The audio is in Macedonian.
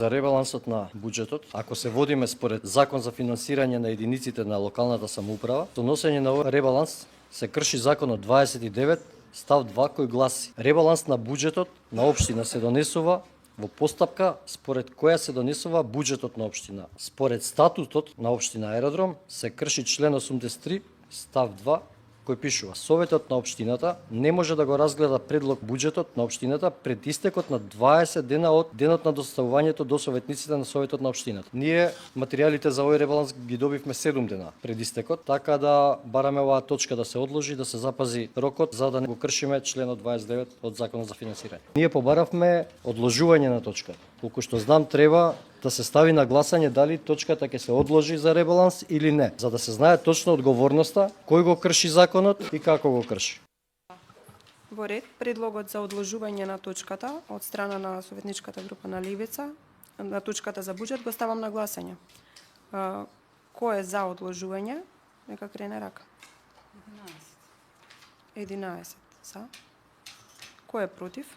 За ребалансот на буџетот, ако се водиме според Закон за финансирање на единиците на локалната самоуправа, со носење на овој ребаланс се крши законот 29 став 2 кој гласи: ребаланс на буџетот на општина се донесува во постапка според која се донесува буџетот на општина. Според статутот на општина Аеродром се крши член 83 став 2 кој пишува: Советот на општината не може да го разгледа предлог буџетот на општината пред истекот на 20 дена од денот на доставувањето до советниците на Советот на општината. Ние материјалите за овој ребаланс ги добивме 7 дена пред истекот, така да бараме оваа точка да се одложи, да се запази рокот за да не го кршиме членот 29 од Законот за финансирање. Ние побаравме одложување на точката. Колку што знам, треба да се стави на гласање дали точката ќе се одложи за ребаланс или не, за да се знае точно одговорноста, кој го крши законот и како го крши. Во ред, предлогот за одложување на точката од страна на советничката група на Левица, на точката за буџет, го ставам на гласање. Кој е за одложување? Нека крене рака. 11 за. Кој е против?